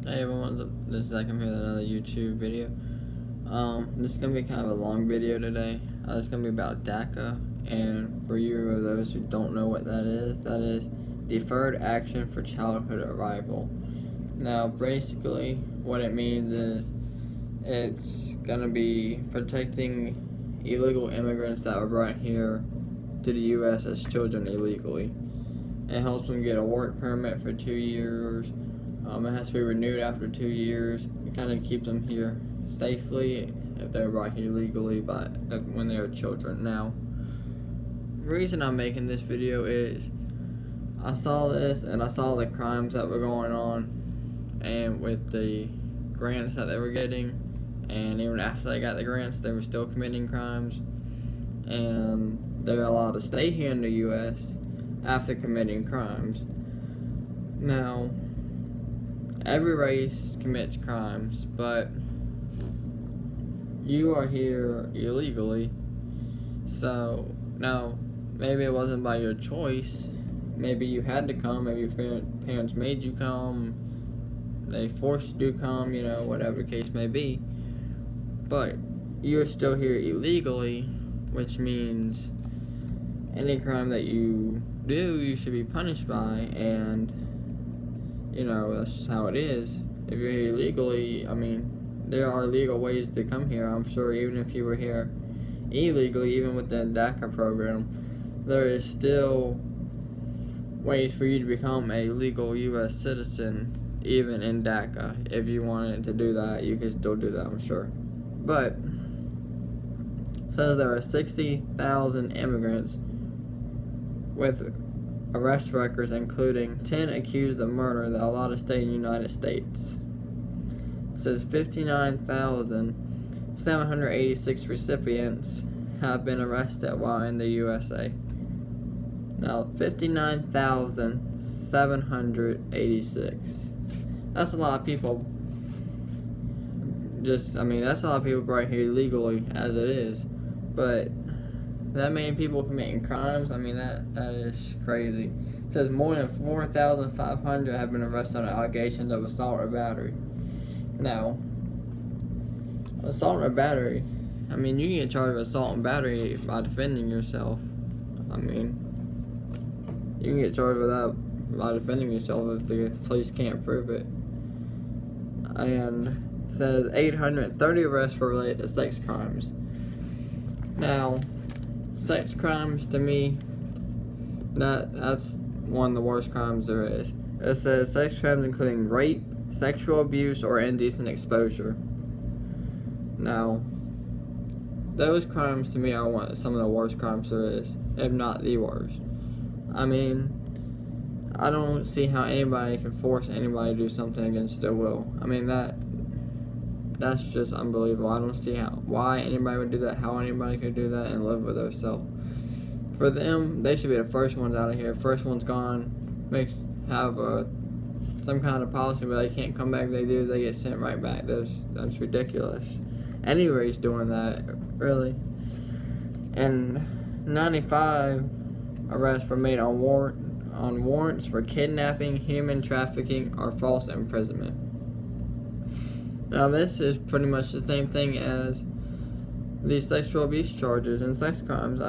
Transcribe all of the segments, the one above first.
Hey everyone, this is Zach. I'm here with another YouTube video. This is going to be kind of a long video today. It's going to be about DACA, and for you or those who don't know what that is Deferred Action for Childhood Arrival. Now, basically, what it means is it's going to be protecting illegal immigrants that were brought here to the U.S. as children illegally. It helps them get a work permit for 2 years. It has to be renewed after 2 years. It kind of keeps them here safely if they're brought here legally when they're children. Now, the reason I'm making this video is I saw this and I saw the crimes that were going on, and with the grants that they were getting, and even after they got the grants, they were still committing crimes, and they're allowed to stay here in the U.S. after committing crimes. Now, every race commits crimes, but you are here illegally. So, now, maybe it wasn't by your choice. Maybe you had to come. Maybe your parents made you come. They forced you to come, whatever the case may be. But you're still here illegally, which means any crime that you do, you should be punished by, and that's just how it is. If you're here illegally, there are legal ways to come here. I'm sure even if you were here illegally, even with the DACA program, there is still ways for you to become a legal U.S. citizen, even in DACA. If you wanted to do that, you could still do that, I'm sure. But it says there are 60,000 immigrants with arrest records, including 10 accused of murder, that are allowed to stay in the United States. It says 59,786 recipients have been arrested while in the USA. Now, 59,786. That's a lot of people. That's a lot of people right here legally as it is. But that many people committing crimes, that is crazy. It says more than 4,500 have been arrested on allegations of assault or battery. Now, assault or battery, you can get charged with assault and battery by defending yourself. You can get charged with that by defending yourself if the police can't prove it. And it says 830 arrests were related to sex crimes. Now, sex crimes, to me, that's one of the worst crimes there is. It says sex crimes including rape, sexual abuse, or indecent exposure. Now, those crimes to me are some of the worst crimes there is, if not the worst. I don't see how anybody can force anybody to do something against their will. That's just unbelievable. I don't see why anybody would do that, how anybody could do that and live with themselves. For them, they should be the first ones out of here. First one's gone, have some kind of policy where they can't come back. They get sent right back. That's ridiculous. Any race doing that, really. And 95 arrests were made on warrants for kidnapping, human trafficking, or false imprisonment. Now, this is pretty much the same thing as these sexual abuse charges and sex crimes.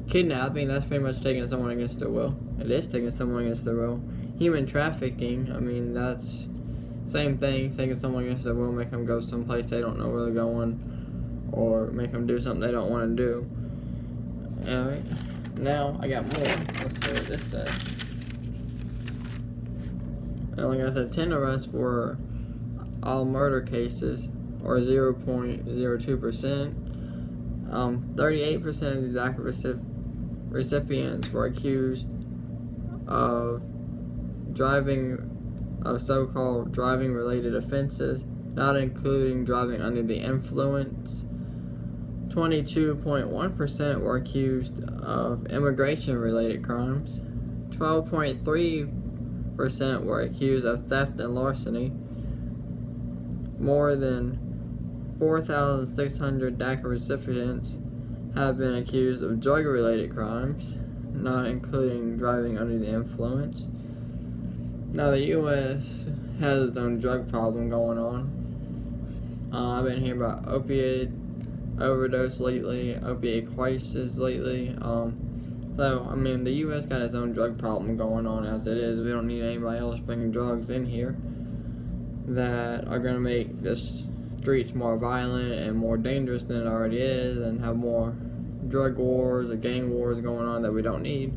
Kidnapping, that's pretty much taking someone against their will. It is taking someone against their will. Human trafficking, that's same thing, taking someone against their will, make them go someplace they don't know where they're going, or make them do something they don't want to do. Alright, now I got more. Let's see what this says. Like I said, 10 arrests for all murder cases, or 0.02%. 38% of the DACA recipients were accused of so-called driving-related offenses, not including driving under the influence. 22.1% were accused of immigration-related crimes. 12.3% were accused of theft and larceny. More than 4,600 DACA recipients have been accused of drug-related crimes, not including driving under the influence. Now, the U.S. has its own drug problem going on. I've been hearing about opiate overdose lately, opiate crisis lately. So, I mean, the U.S. got its own drug problem going on as it is. We don't need anybody else bringing drugs in here that are going to make the streets more violent and more dangerous than it already is, and have more drug wars or gang wars going on that we don't need.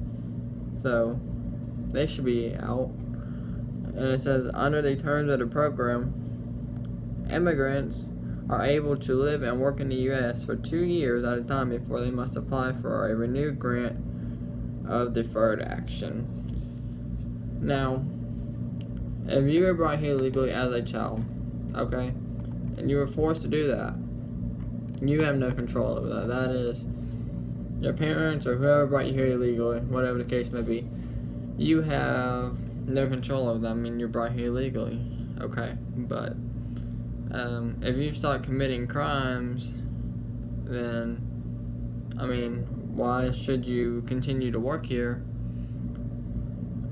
So, they should be out. And it says, under the terms of the program, immigrants are able to live and work in the U.S. for 2 years at a time before they must apply for a renewed grant of deferred action. Now, if you were brought here legally as a child, okay, and you were forced to do that, you have no control over that. That is your parents or whoever brought you here illegally, whatever the case may be. You have no control over them. I mean, you're brought here legally, okay, but if you start committing crimes, then, I mean, why should you continue to work here?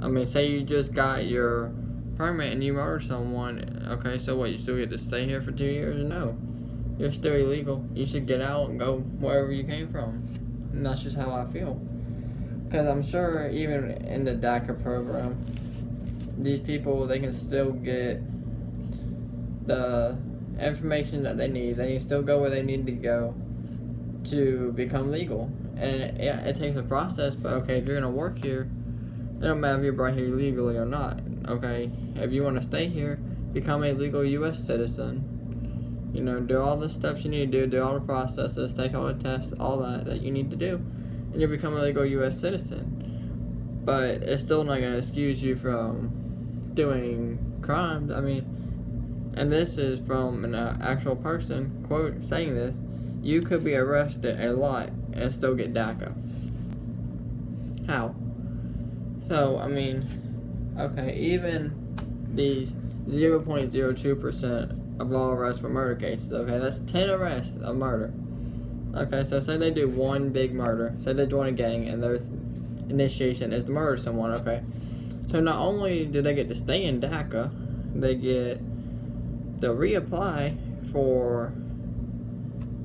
I mean, say you just got your permit and you murder someone, okay, so what, you still get to stay here for 2 years? No. You're still illegal. You should get out and go wherever you came from. And that's just how I feel. Because I'm sure even in the DACA program, these people, they can still get the information that they need. They can still go where they need to go to become legal. And it takes a process, but okay, if you're going to work here, it don't matter if you're brought here legally or not, okay? If you want to stay here, become a legal U.S. citizen. You know, do all the steps you need to do all the processes, take all the tests, all that you need to do, and you'll become a legal U.S. citizen. But it's still not going to excuse you from doing crimes. I mean, and this is from an actual person, quote, saying this, you could be arrested a lot and still get DACA. How? So, I mean, okay, even these 0.02% of all arrests for murder cases, okay, that's 10 arrests of murder. Okay, so say they do one big murder, say they join a gang and their initiation is to murder someone, okay. So not only do they get to stay in DACA, they get to reapply for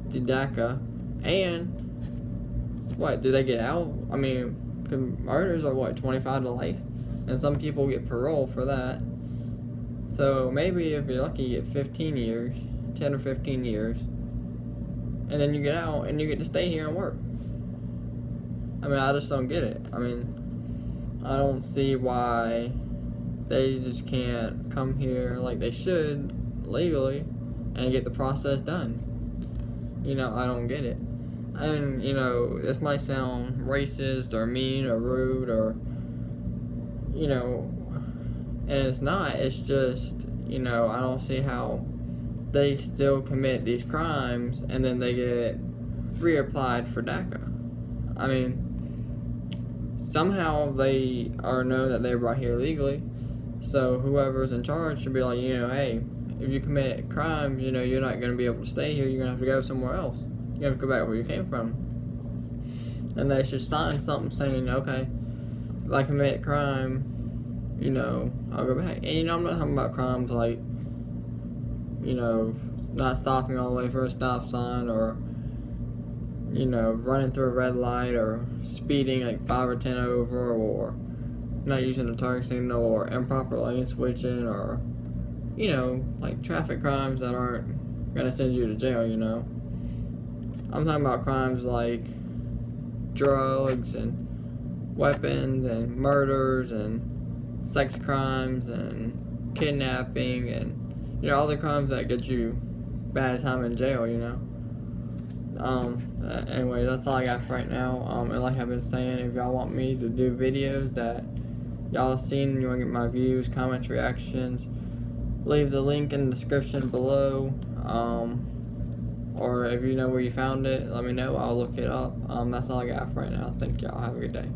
the DACA, and what, do they get out? I mean, murders are what, 25 to life? And some people get parole for that. So maybe if you're lucky, you get 15 years, 10 or 15 years, and then you get out and you get to stay here and work. I mean, I just don't get it. I mean, I don't see why they just can't come here like they should legally and get the process done. You know, I don't get it. And, you know, this might sound racist or mean or rude or, you know, and it's not. It's just, you know, I don't see how they still commit these crimes and then they get reapplied for DACA. I mean, somehow they are known that they were brought here legally, so whoever's in charge should be like, you know, hey, if you commit crimes, you know, you're not going to be able to stay here, you're going to have to go somewhere else. You have to go back where you came from. And they should sign something saying, okay, if I commit a crime, you know, I'll go back. And, you know, I'm not talking about crimes like, you know, not stopping all the way for a stop sign or, you know, running through a red light or speeding like 5 or 10 over or not using a turn signal or improper lane switching or, you know, like traffic crimes that aren't going to send you to jail, you know. I'm talking about crimes like drugs and weapons and murders and sex crimes and kidnapping and, you know, all the crimes that get you bad time in jail, you know. Anyway, that's all I got for right now. And like I've been saying, if y'all want me to do videos that y'all have seen and you want to get my views, comments, reactions, leave the link in the description below. Or if you know where you found it, let me know. I'll look it up. That's all I got for right now. Thank y'all. Have a good day.